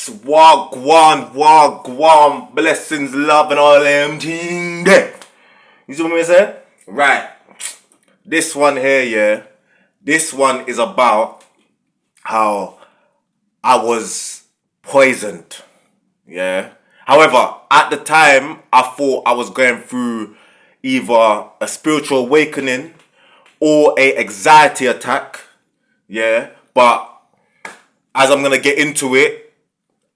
Wagwan, blessings, love, and all them thing there. You see what I'm saying? Right. This one here, yeah. This one is about how I was poisoned. Yeah. However, at the time, I thought I was going through either a spiritual awakening or a anxiety attack. Yeah. But as I'm gonna get into it,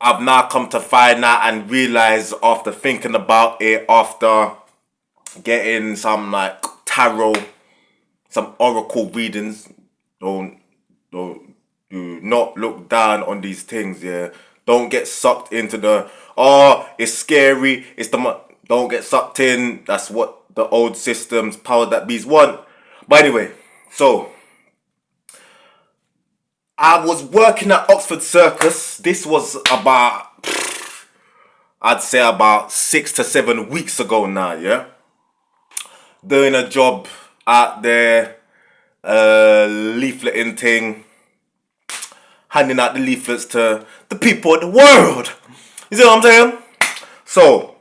I've now come to find out and realize after thinking about it, after getting some like tarot, some oracle readings. Don't do not look down on these things. Yeah, don't get sucked into the it's scary. Don't get sucked in. That's what the old systems, power that bees want. But anyway, so I was working at Oxford Circus. This was about, I'd say about 6 to 7 weeks ago now, yeah? Doing a job out there, leafleting thing, handing out the leaflets to the people of the world. You see what I'm saying? So,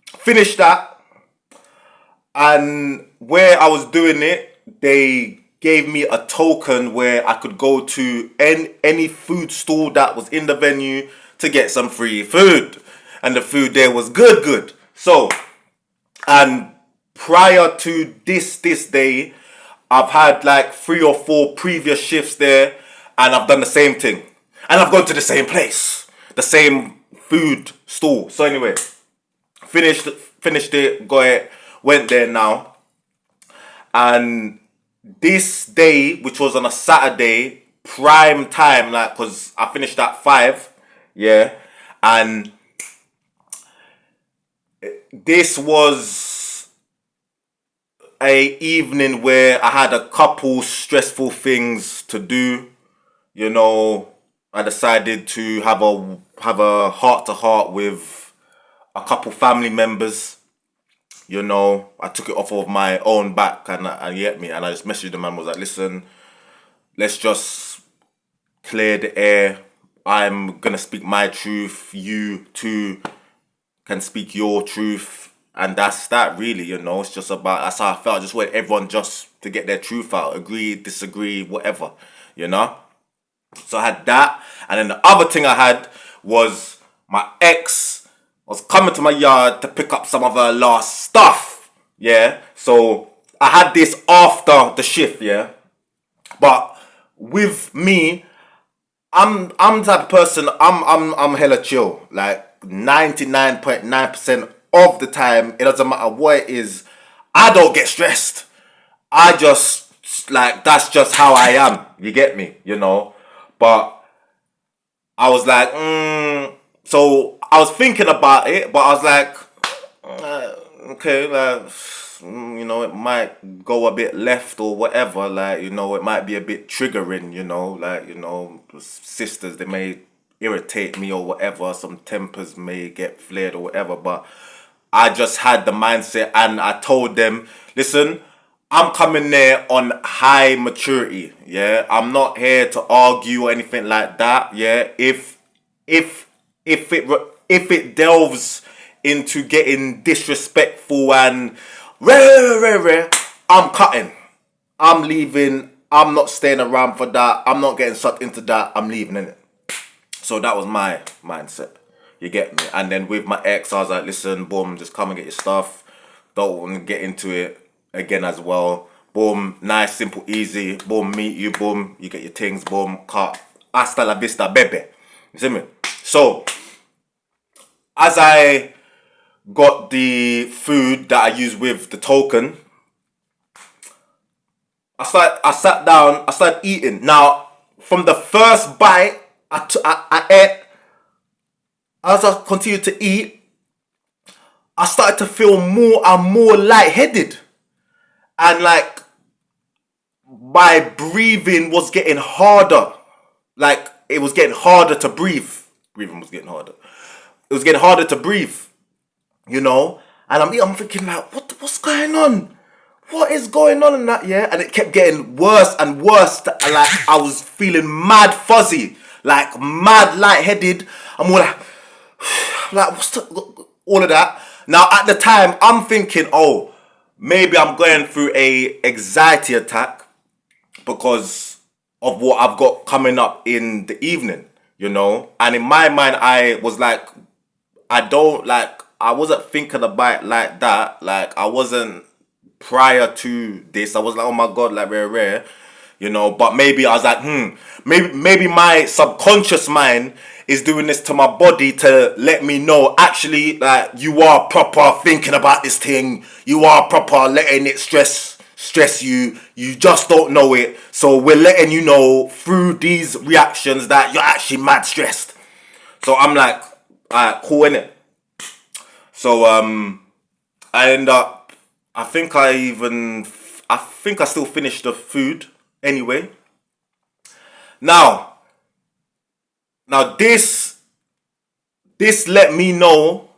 finished that, and where I was doing it, they gave me a token where I could go to any food stall that was in the venue to get some free food. And the food there was good. So, and prior to this day, I've had like 3 or 4 previous shifts there, and I've done the same thing. And I've gone to the same place, the same food stall. So anyway, finished it, got it, went there now. And this day, which was on a Saturday, prime time, like, cause I finished at 5, yeah, and this was a evening where I had a couple stressful things to do. You know, I decided to have a heart to heart with a couple family members. You know, I took it off of my own back, and you get me, and I just messaged the man, was like, listen, let's just clear the air. I'm gonna speak my truth. You too can speak your truth. And that's that really, you know. It's just about, that's how I felt. I just want everyone just to get their truth out. Agree, disagree, whatever, you know. So I had that. And then the other thing I had was my ex was coming to my yard to pick up some of her last stuff. Yeah. So I had this after the shift, yeah. But with me, I'm the type of person, I'm hella chill. Like 99.9% of the time, it doesn't matter what it is, I don't get stressed. I just, like, that's just how I am. You get me, you know? But I was like, so I was thinking about it, but I was like, okay, like, you know, it might go a bit left or whatever. Like, you know, it might be a bit triggering, you know, like, you know, sisters, they may irritate me or whatever. Some tempers may get flared or whatever, but I just had the mindset, and I told them, listen, I'm coming there on high maturity, yeah? I'm not here to argue or anything like that, yeah? If it delves into getting disrespectful and I'm cutting. I'm leaving. I'm not staying around for that. I'm not getting sucked into that. I'm leaving, innit? So that was my mindset. You get me? And then with my ex, I was like, listen, boom, just come and get your stuff. Don't want to get into it again as well. Boom, nice, simple, easy. Boom, meet you, boom, you get your things, boom, cut. Hasta la vista, baby. You see me? So, as I got the food that I used with the token, I sat down, I started eating. Now, from the first bite, I ate. As I continued to eat, I started to feel more and more lightheaded. And like, my breathing was getting harder. Like, it was getting harder to breathe. Breathing was getting harder. It was getting harder to breathe, you know? And I'm thinking like, what's going on? What is going on in that, yeah? And it kept getting worse and worse. Like, I was feeling mad fuzzy, like mad lightheaded. I'm all like what's all of that. Now at the time, I'm thinking, oh, maybe I'm going through a anxiety attack because of what I've got coming up in the evening, you know. And in my mind, I was like, I wasn't thinking about it like that. Like I wasn't prior to this. I was like, oh my god, like rare, you know. But maybe I was like, maybe my subconscious mind is doing this to my body to let me know actually like you are proper thinking about this thing. You are proper letting it stress you. You just don't know it. So we're letting you know through these reactions that you're actually mad stressed. So I'm like, alright, cool, innit? So I end up I think I still finished the food anyway. Now now this let me know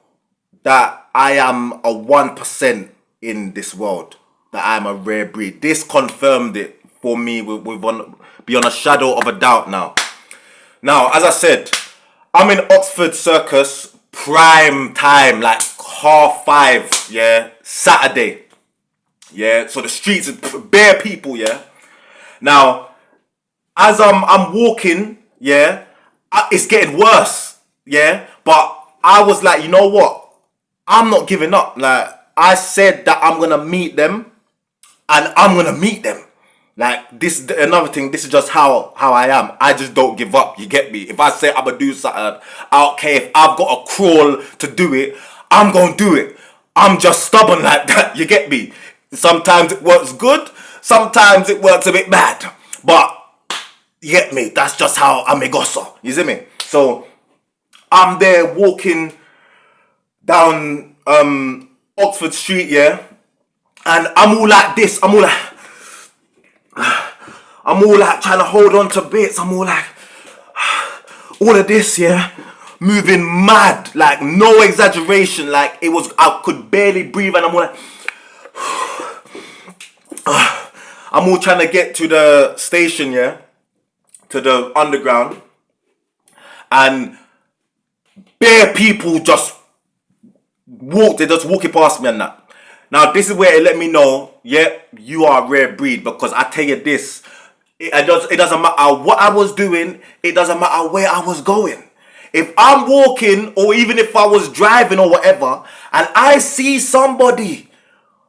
that I am a 1% in this world. That I'm a rare breed. This confirmed it for me beyond a shadow of a doubt now. Now, as I said, I'm in Oxford Circus, prime time, like 5:30, yeah, Saturday, yeah. So the streets are bare people, yeah. Now, as I'm walking, yeah, it's getting worse, yeah. But I was like, you know what? I'm not giving up. Like I said that I'm gonna meet them, and I'm gonna meet them. Like this, another thing. This is just how I am. I just don't give up. You get me? If I say I'm gonna do something, I don't care if I've got to crawl to do it. I'm gonna do it. I'm just stubborn like that. You get me? Sometimes it works good. Sometimes it works a bit bad. But you get me? That's just how I'm a gosso. You see me? So I'm there walking down Oxford Street, yeah, and I'm all like this. I'm all like trying to hold on to bits. I'm all like, all of this, yeah, moving mad, like no exaggeration. Like it was, I could barely breathe, and I'm all like, I'm all trying to get to the station, yeah, to the underground, and bare people just walk. They just walking past me and that. Now this is where it let me know, yeah, you are a rare breed because I tell you this. It doesn't matter what I was doing. It doesn't matter where I was going. If I'm walking or even if I was driving or whatever, and I see somebody,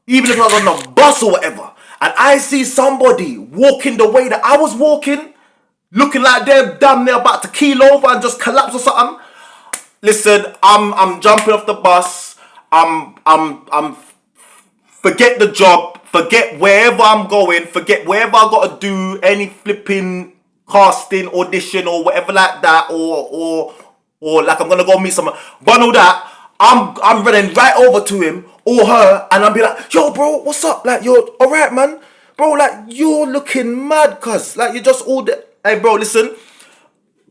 even if I was on a bus or whatever, and I see somebody walking the way that I was walking, looking like they're damn near about to keel over and just collapse or something. Listen, I'm jumping off the bus. I'm forget the job, forget wherever I'm going, forget wherever I gotta do any flipping casting audition or whatever like that, or like I'm gonna go meet someone. But all that, I'm running right over to him or her, and I'll be like, yo, bro, what's up? Like, you're alright, man, bro. Like, you're looking mad, cuz like you just all the. Hey, bro, listen,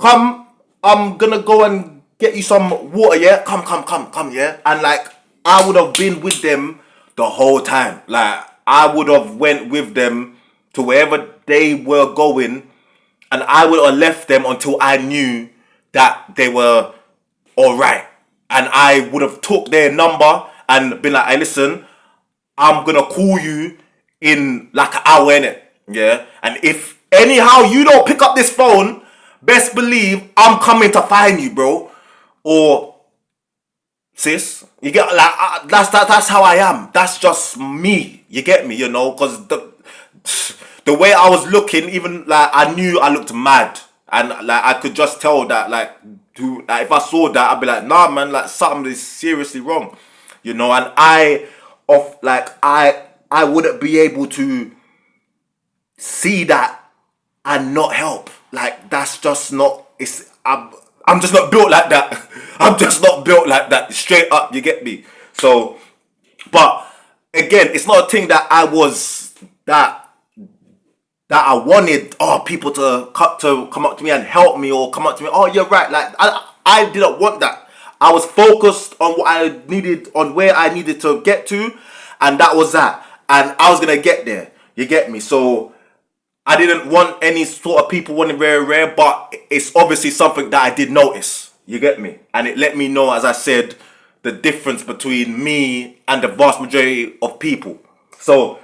come. I'm gonna go and get you some water, yeah. Come, yeah. And like, I would have been with them the whole time. Like I would have went with them to wherever they were going, and I would have left them until I knew that they were all right. And I would have took their number and been like, "Hey, listen, I'm gonna call you in like an hour, innit? Yeah. And if anyhow you don't pick up this phone, best believe I'm coming to find you, bro. Or sis, you get like that's how I am. That's just me. You get me, you know, because the way I was looking, even like I knew I looked mad, and like I could just tell that like, if I saw that, I'd be like, nah, man, like something is seriously wrong, you know. And I wouldn't be able to see that and not help. Like that's just not. I'm just not built like that. I'm just not built like that. Straight up, you get me? So, but again, it's not a thing that I was that I wanted people to come up to me and help me or come up to me. Oh, you're right. Like I didn't want that. I was focused on what I needed, on where I needed to get to, and that was that. And I was gonna get there. You get me? So I didn't want any sort of people wanting rare, but it's obviously something that I did notice. You get me? And it let me know, as I said, the difference between me and the vast majority of people. So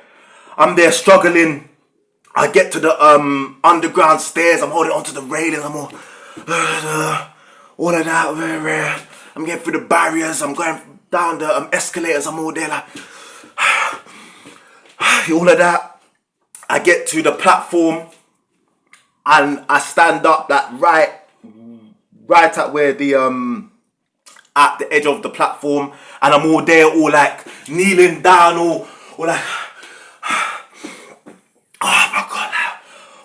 I'm there struggling. I get to the underground stairs. I'm holding onto the railing. I'm all of that. I'm getting through the barriers. I'm going down the escalators. I'm all there like all of that. I get to the platform and I stand up that right at where the at the edge of the platform, and I'm all there, all like kneeling down, all like oh my god,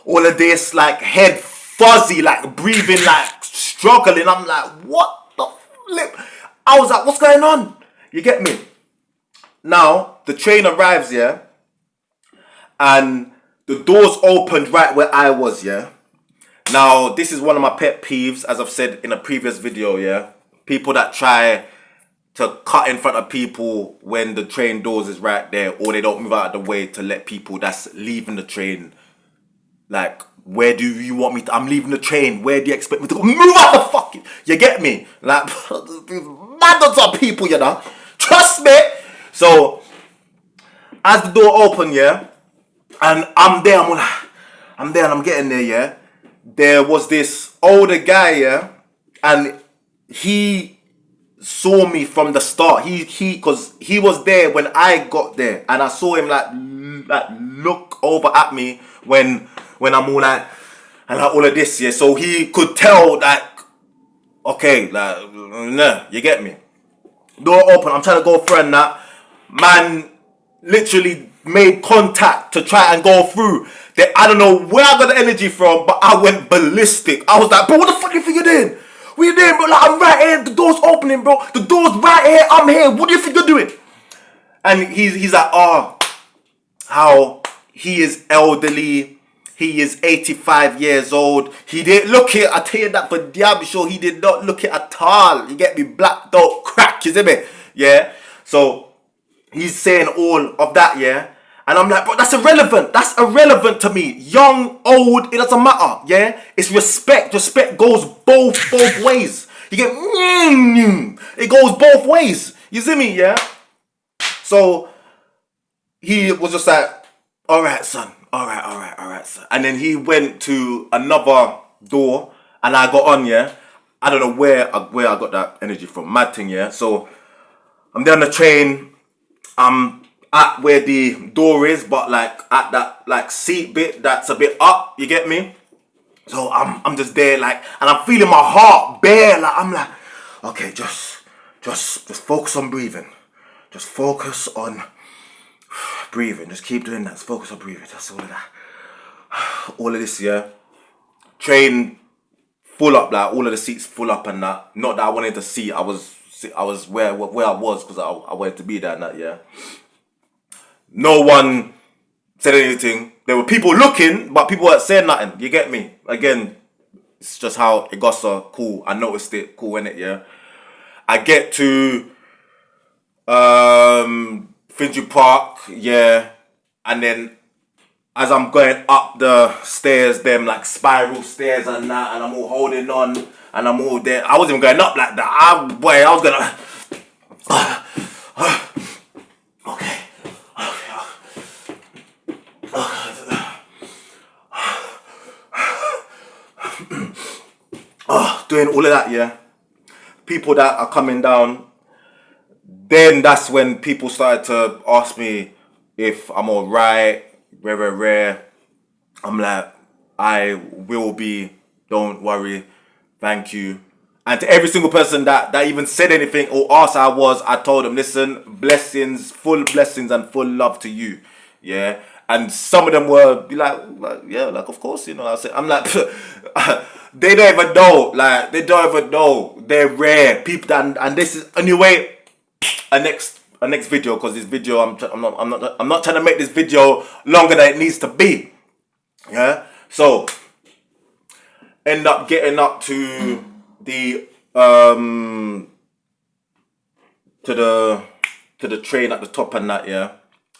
all of this, like head fuzzy, like breathing, like struggling. I'm like, what the flip? I was like, what's going on? You get me? Now the train arrives, yeah, and the doors opened right where I was, yeah. Now this is one of my pet peeves, as I've said in a previous video, yeah. People that try to cut in front of people when the train doors is right there, or they don't move out of the way to let people that's leaving the train, like, where do you want me to, I'm leaving the train, where do you expect me to go? Move out the fucking, you get me? Like, these madness of people, you know, trust me. So as the door opened, yeah, and I'm there, I'm there and I'm getting there, yeah, there was this older guy, yeah, and he saw me from the start. Because he was there when I got there, and I saw him like look over at me when I'm all like, and like all of this, yeah. So he could tell, like, okay, like, nah, you get me. Door open. I'm trying to go through, and that man literally made contact to try and go through. I don't know where I got the energy from, but I went ballistic. I was like, bro, what the fuck you think you're doing? What you doing, bro? Like, I'm right here. The door's opening, bro. The door's right here. I'm here. What do you think you're doing? And he's like, oh, how he is elderly. He is 85 years old. He didn't look it. I tell you that for damn sure. He did not look it at all. You get me? Black don't crack, you see me? Yeah. So he's saying all of that, yeah. And I'm like, bro, that's irrelevant. That's irrelevant to me. Young, old, it doesn't matter. Yeah, it's respect. Respect goes both ways. You get, it goes both ways. You see me? Yeah. So he was just like, all right, son. All right, son. And then he went to another door, and I got on. Yeah. I don't know where I got that energy from. Mad thing. Yeah. So I'm there on the train. I'm at where the door is, but like at that like seat bit that's a bit up, you get me? So I'm just there, like, and I'm feeling my heart bare, like I'm like, okay, just focus on breathing. Just focus on breathing. Just keep doing that. Just focus on breathing. That's all of that. All of this, yeah. Train full up, like all of the seats full up and that. Not that I wanted to see. I was where I was because I wanted to be there and that, yeah. No one said anything. There were people looking, but people weren't saying nothing. You get me? Again, it's just how it got so cool. I noticed it. Cool, innit? Yeah. I get to Finsbury Park, yeah, and then as I'm going up the stairs, them like spiral stairs and that, and I'm all holding on, and I'm all there. I wasn't even going up like that. I was gonna. Okay. Doing all of that, yeah. People that are coming down. Then that's when people started to ask me if I'm alright, rare. I'm like, I will be. Don't worry. Thank you. And to every single person that even said anything or asked how I told them, listen, blessings, full blessings and full love to you. Yeah. And some of them were be like yeah, like of course, you know. I'm like, they don't even know. Like they don't even know. They're rare people. And this is anyway. A next video, because this video I'm not trying to make this video longer than it needs to be. Yeah. So end up getting up to the to the train at the top and that, yeah.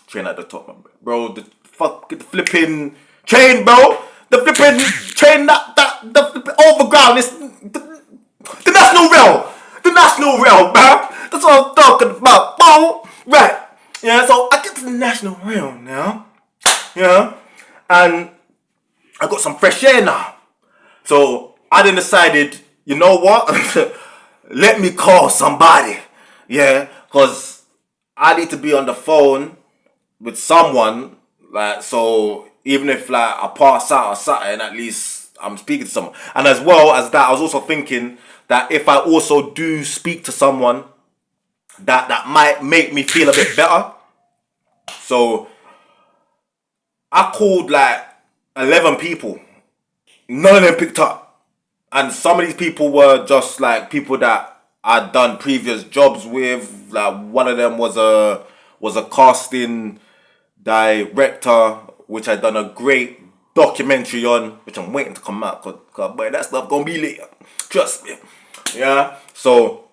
Train at the top, bro. The flipping train, bro. The flipping train the flipping overground. The national realm. The national realm, man. That's what I'm talking about, bro. Right. Yeah, so I get to the national realm now. Yeah. And I got some fresh air now. So I then decided, you know what? Let me call somebody. Yeah. Because I need to be on the phone with someone. Like, so even if like I pass out or something, at least I'm speaking to someone. And as well as that, I was also thinking that if I also do speak to someone, that might make me feel a bit better. So I called like 11 people. None of them picked up. And some of these people were just like people that I'd done previous jobs with. Like one of them was a casting director, which I'd done a great documentary on, which I'm waiting to come out. Cause boy, that stuff gonna be later. Trust me. Yeah. So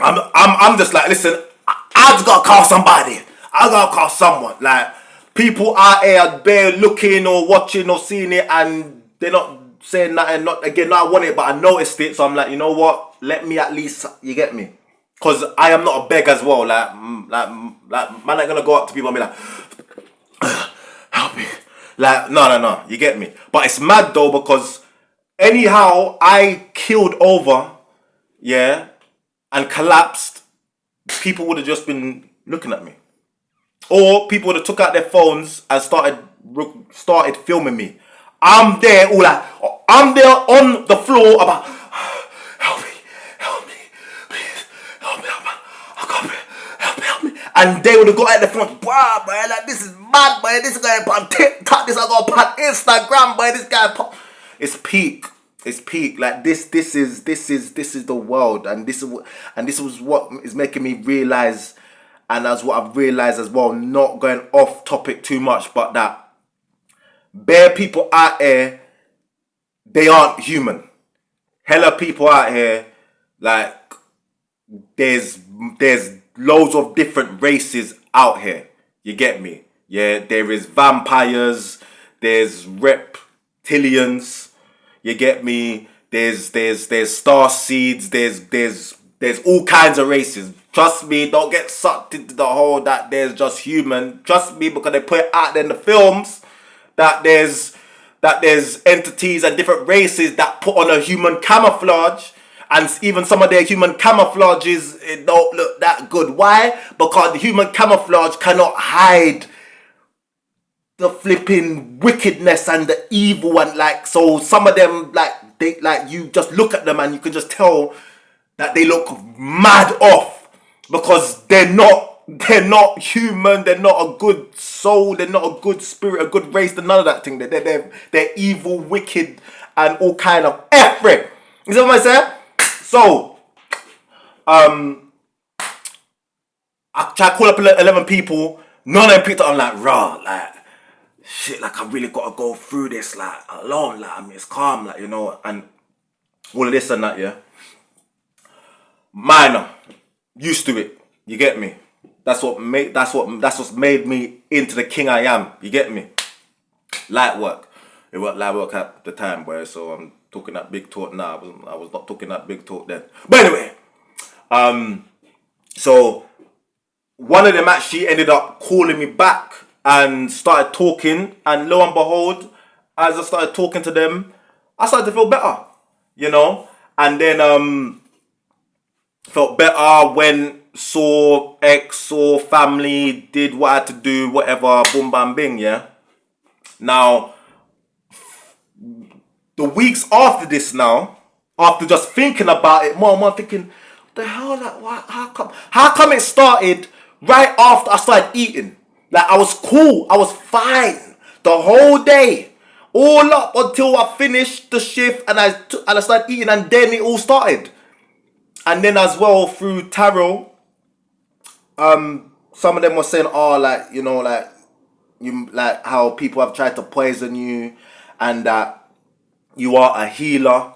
I'm just like, listen, I just gotta call somebody. I gotta call someone. Like people out here, they're looking or watching or seeing it, and they're not saying nothing. Not again, not I want it, but I noticed it. So I'm like, you know what? Let me at least, you get me? Cause I am not a beg as well. Like man, ain't gonna go up to people and be like, help me. Like no. You get me? But it's mad though because anyhow I killed over, yeah, and collapsed, people would have just been looking at me, or people would have took out their phones and started filming me. I'm there, all like I'm there on the floor about help me, please help me, I can't breathe, help me, and they would have got at the front, wow, boy, like this is mad, boy. This guy on TikTok, this I got on Instagram, boy. This guy, it's peak. It's peak. Like this is the world, and this was what is making me realize, and that's what I've realized as well. Not going off topic too much, but that bare people out here, they aren't human. Hella people out here, like there's loads of different races out here. You get me? Yeah, there is vampires, there's reptilians. You get me? There's star seeds. There's all kinds of races. Trust me, don't get sucked into the whole that there's just human. Trust me, because they put it out there in the films that there's entities and different races that put on a human camouflage, and even some of their human camouflages, it don't look that good. Why? Because the human camouflage cannot hide the flipping wickedness and the evil, and like, so some of them, like they, like you just look at them and you can just tell that they look mad off because they're not human. They're not a good soul. They're not a good spirit, a good race. They're none of that thing. They're evil, wicked, and all kind of everything. You see what I'm saying? So I try to call up 11 people. None of them picked up. I'm like, raw, like shit, like I really gotta go through this like alone, like I mean it's calm, like, you know, and all of this and that, yeah. Minor, used to it. You get me? That's what's made me into the king I am. You get me? Light work. It worked light work at the time, boy. So I'm talking that big talk now. I was not talking that big talk then. But anyway, so one of them actually ended up calling me back and started talking, and lo and behold, as I started talking to them, I started to feel better, you know. And then felt better when saw family, did what I had to do, whatever, boom bam bing, yeah. Now the weeks after this now, after just thinking about it more and more, thinking, what the hell, like what, how come it started right after I started eating? Like I was cool, I was fine the whole day, all up until I finished the shift and I started eating, and then it all started. And then as well through tarot, some of them were saying, oh, like, you know, like you, like how people have tried to poison you, and that you are a healer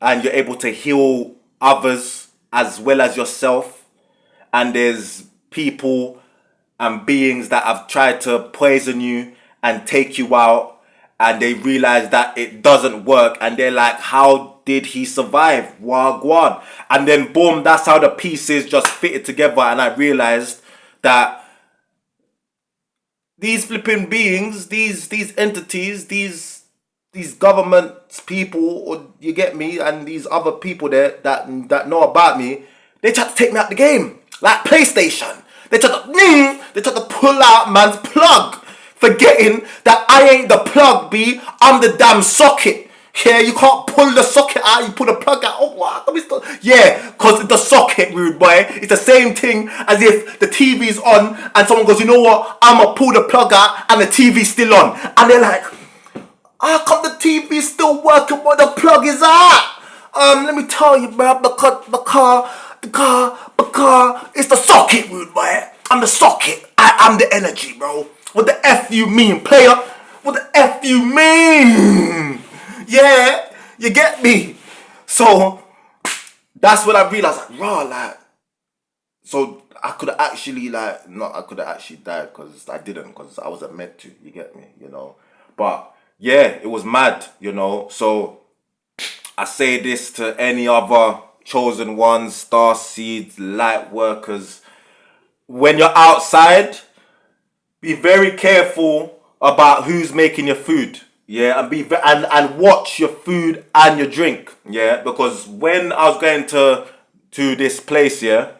and you're able to heal others as well as yourself. And there's people and beings that have tried to poison you and take you out, and they realize that it doesn't work, and they're like, how did he survive? Wagwan. And then boom, that's how the pieces just fitted together, and I realized that these flipping beings, these entities, these government people, or you get me, and these other people there that know about me, they try to take me out the game. Like PlayStation. They try to pull out man's plug, forgetting that I ain't the plug, B. I'm the damn socket. Yeah, you can't pull the socket out, you pull the plug out. Oh, what? Yeah, because the socket, rude boy, it's the same thing as if the TV's on and someone goes, you know what, I'ma pull the plug out and the TV's still on. And they're like, how come the TV's still working but the plug is out? Let me tell you, bro, because it's the socket, rude boy. I'm the socket. I'm the energy, bro. What the F you mean, player? What the F you mean? Yeah, you get me? So, that's when I realized, like, raw, like, so I could have actually, like, not, I could have actually died, because I didn't, because I wasn't meant to, you get me, you know? But, yeah, it was mad, you know? So, I say this to any other chosen ones, star seeds, light workers. When you're outside, be very careful about who's making your food. Yeah, and watch your food and your drink. Yeah, because when I was going to this place, yeah,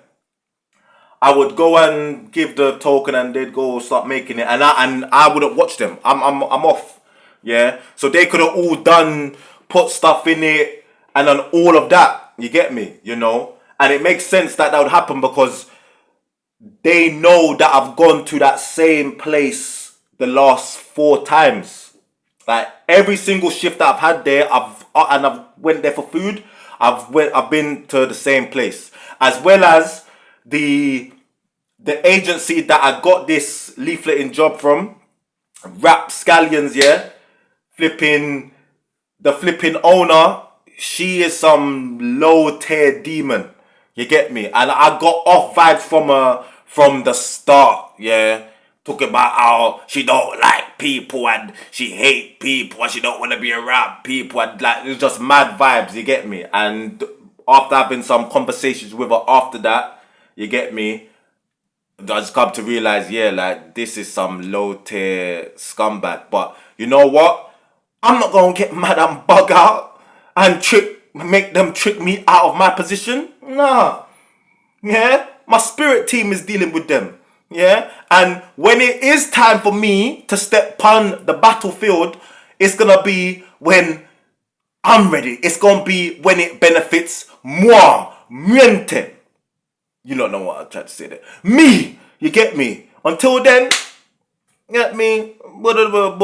I would go and give the token, and they'd go start making it, and I wouldn't watch them. I'm off. Yeah, so they could have all put stuff in it, and done all of that. You get me? You know, and it makes sense that would happen because they know that I've gone to that same place the last 4 times. Like every single shift that I've had there, I've went there for food. I've been to the same place, as well as the agency that I got this leafleting job from, Rapscallions. Yeah, the flipping owner. She is some low tier demon. You get me? And I got off vibes from her from the start. Yeah. Talking about how she don't like people and she hate people and she don't want to be around people, and like it's just mad vibes, you get me? And after having some conversations with her after that, you get me, I just come to realize, yeah, like this is some low tier scumbag. But you know what? I'm not gonna get mad and bug out and make them trick me out of my position. Nah. Yeah? My spirit team is dealing with them. Yeah, and when it is time for me to step on the battlefield, it's gonna be when I'm ready. It's gonna be when it benefits moi, miente. You don't know what I'm trying to say there. Me, you get me? Until then, get me? Boom,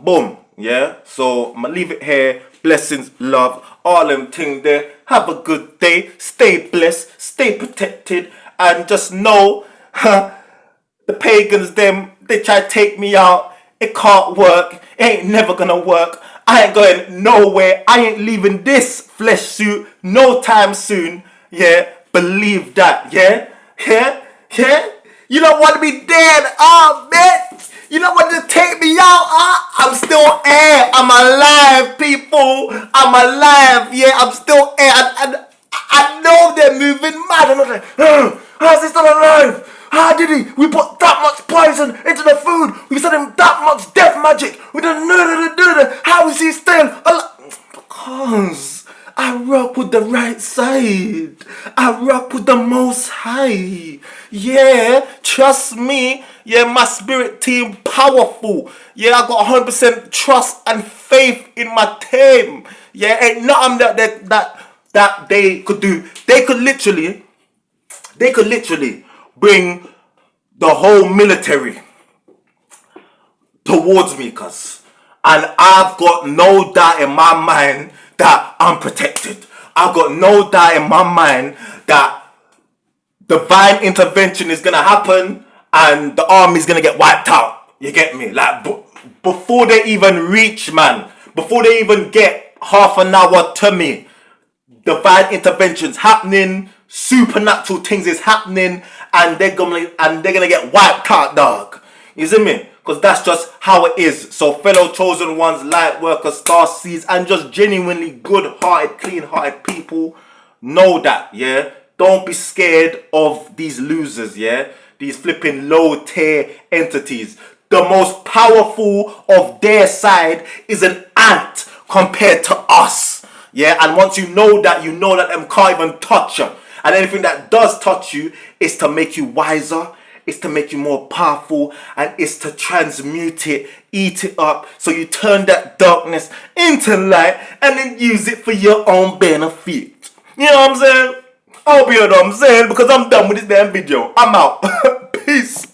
boom. Yeah, so I'm gonna leave it here. Blessings, love, all them things there. Have a good day. Stay blessed, stay protected, and just know. The pagans, they try to take me out. It can't work. It ain't never gonna work. I ain't going nowhere. I ain't leaving this flesh suit no time soon. Yeah, believe that. Yeah. You don't want to be dead, man. You don't want to take me out, I'm still here. I'm alive, people. I'm alive. Yeah, I'm still here. And I know they're moving mad. I'm not like, how's he still alive? How did he? We put that much poison into the food. We sent him that much death magic. We didn't know. How is he still alive? Because I rock with the right side. I rock with the Most High. Yeah, trust me. Yeah, my spirit team powerful. Yeah, I got 100% trust and faith in my team. Yeah, ain't nothing that they could do. They could literally bring the whole military towards me, cuz. And I've got no doubt in my mind that I'm protected. I've got no doubt in my mind that divine intervention is gonna happen and the army's gonna get wiped out. You get me? Like, before they even reach, man, before they even get half an hour to me, divine intervention's happening, supernatural things is happening, and they're gonna get wiped out, dog. You see me? Because that's just how it is. So fellow chosen ones, light workers, star seeds, and just genuinely good-hearted, clean-hearted people, know that, yeah? Don't be scared of these losers, yeah? These flipping low-tier entities. The most powerful of their side is an ant compared to us, yeah? And once you know that them can't even touch you. And anything that does touch you is to make you wiser, it's to make you more powerful, and it's to transmute it, eat it up, so you turn that darkness into light and then use it for your own benefit. You know what I'm saying? I hope you know what I'm saying, because I'm done with this damn video. I'm out. Peace.